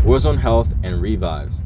Warzone health and revives.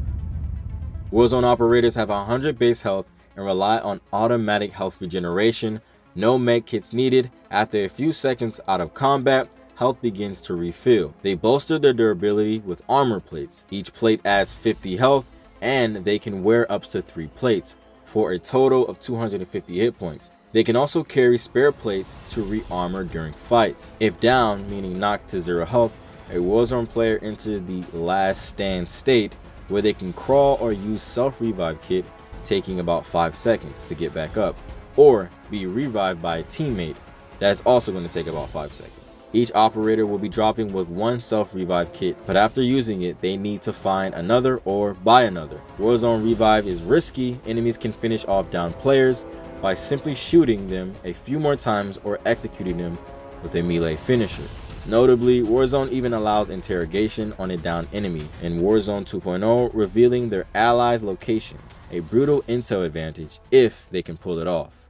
Warzone operators have 100 base health and rely on automatic health regeneration. No med kits needed. After a few seconds out of combat, health begins to refill. They bolster their durability with armor plates. Each plate adds 50 health, and they can wear up to 3 plates for a total of 250 hit points. They can also carry spare plates to re-armor during fights. If down, meaning knocked to 0 health, a Warzone player enters the last stand state, where they can crawl or use self-revive kit, taking about 5 seconds to get back up, or be revived by a teammate. That's also going to take about 5 seconds. Each operator will be dropping with 1 self-revive kit, but after using it, they need to find another or buy another. Warzone revive is risky. Enemies can finish off down players by simply shooting them a few more times or executing them with a melee finisher. Notably, Warzone even allows interrogation on a downed enemy in Warzone 2.0, revealing their allies' location, a brutal intel advantage if they can pull it off.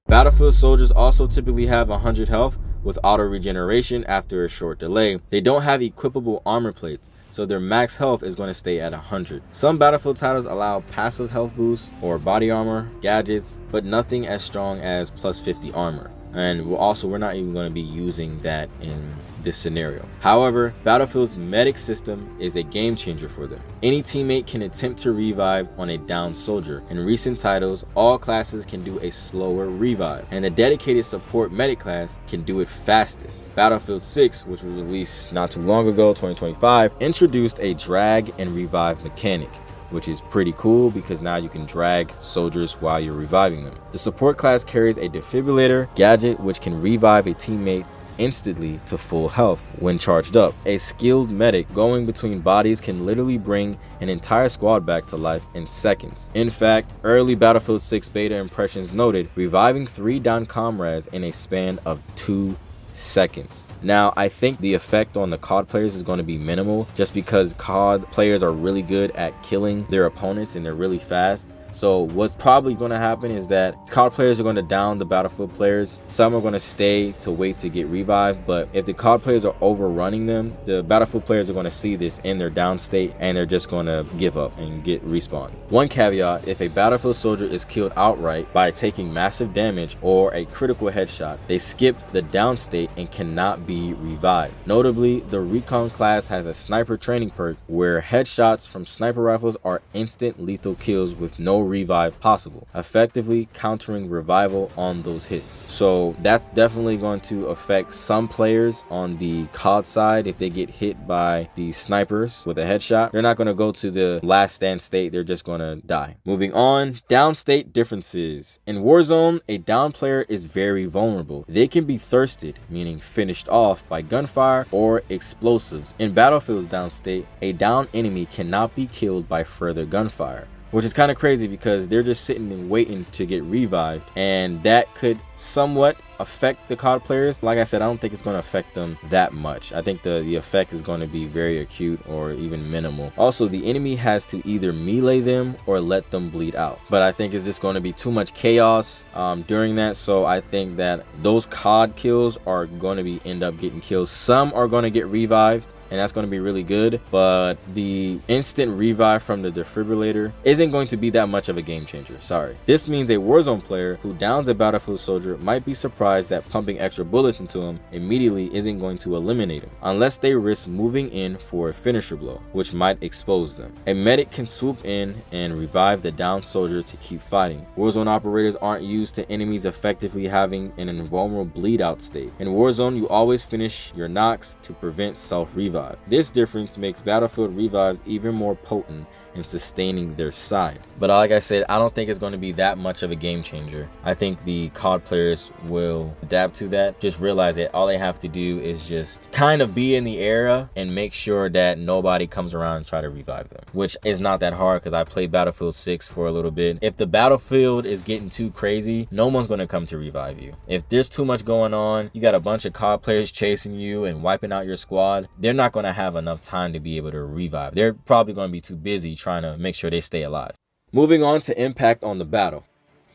Battlefield soldiers also typically have 100 health with auto regeneration after a short delay. They don't have equipable armor plates, so their max health is going to stay at 100. Some Battlefield titles allow passive health boosts or body armor, gadgets, but nothing as strong as plus 50 armor. And we're not even going to be using that in this scenario. However, Battlefield's medic system is a game changer for them. Any teammate can attempt to revive on a downed soldier. In recent titles, all classes can do a slower revive, and the dedicated support medic class can do it fastest. Battlefield 6, which was released not too long ago, 2025, introduced a drag and revive mechanic, which is pretty cool because now you can drag soldiers while you're reviving them. The support class carries a defibrillator gadget which can revive a teammate instantly to full health when charged up. A skilled medic going between bodies can literally bring an entire squad back to life in seconds. In fact, early Battlefield 6 beta impressions noted reviving 3 downed comrades in a span of 2 seconds. Now, I think the effect on the COD players is going to be minimal just because COD players are really good at killing their opponents and they're really fast. So what's probably going to happen is that COD players are going to down the Battlefield players. Some are going to stay to wait to get revived, but if the COD players are overrunning them, the Battlefield players are going to see this in their down state and they're just going to give up and get respawned. One caveat: if a Battlefield soldier is killed outright by taking massive damage or a critical headshot, they skip the down state and cannot be revived. Notably, the Recon class has a sniper training perk where headshots from sniper rifles are instant lethal kills with no revive possible, effectively countering revival on those hits. So that's definitely going to affect some players on the COD side. If they get hit by the snipers with a headshot, they're not going to go to the last stand state, they're just going to die. Moving on, down state differences. In Warzone, a down player is very vulnerable. They can be thirsted, meaning finished off, by gunfire or explosives. In Battlefield's down state, a down enemy cannot be killed by further gunfire, which is kind of crazy because they're just sitting and waiting to get revived, and that could somewhat affect the COD players. Like I said, I don't think it's going to affect them that much. I think the effect is going to be very acute or even minimal. Also, the enemy has to either melee them or let them bleed out, but I think it's just going to be too much chaos during that. So I think that those COD kills are going to end up getting kills. Some are going to get revived, and that's going to be really good, but the instant revive from the defibrillator isn't going to be that much of a game changer. Sorry. This means a Warzone player who downs a Battlefield soldier might be surprised that pumping extra bullets into him immediately isn't going to eliminate him, unless they risk moving in for a finisher blow, which might expose them. A medic can swoop in and revive the downed soldier to keep fighting. Warzone operators aren't used to enemies effectively having an invulnerable bleed out state. In Warzone, you always finish your knocks to prevent self-revive. This difference makes Battlefield revives even more potent in sustaining their side. But like I said, I don't think it's going to be that much of a game changer. I think the COD players will adapt to that. Just realize that all they have to do is just kind of be in the era and make sure that nobody comes around and try to revive them, which is not that hard because I played Battlefield 6 for a little bit. If the battlefield is getting too crazy, no one's going to come to revive you. If there's too much going on, you got a bunch of COD players chasing you and wiping out your squad, they're not going to have enough time to be able to revive. They're probably going to be too busy trying to make sure they stay alive. Moving on to impact on the battle.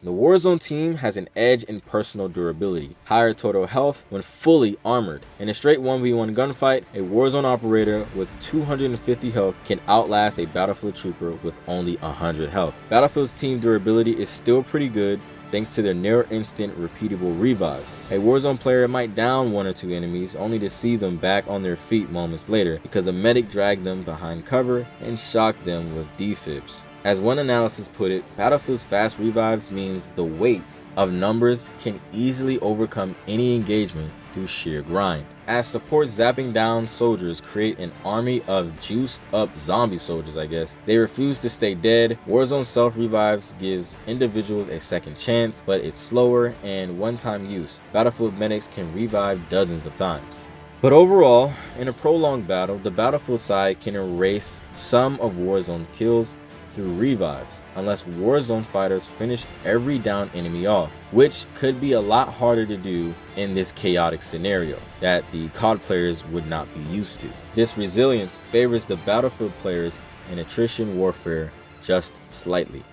The Warzone team has an edge in personal durability, higher total health when fully armored. In a straight 1v1 gunfight, a Warzone operator with 250 health can outlast a Battlefield trooper with only 100 health. Battlefield's team durability is still pretty good, thanks to their near instant repeatable revives. A Warzone player might down 1 or 2 enemies only to see them back on their feet moments later because a medic dragged them behind cover and shocked them with defibs. As one analysis put it, Battlefield's fast revives means the weight of numbers can easily overcome any engagement through sheer grind. As support zapping down soldiers create an army of juiced up zombie soldiers, I guess. They refuse to stay dead. Warzone self-revives gives individuals a second chance, but it's slower and one-time use. Battlefield medics can revive dozens of times. But overall, in a prolonged battle, the Battlefield side can erase some of Warzone's kills through revives, unless Warzone fighters finish every down enemy off, which could be a lot harder to do in this chaotic scenario that the COD players would not be used to. This resilience favors the Battlefield players in attrition warfare just slightly.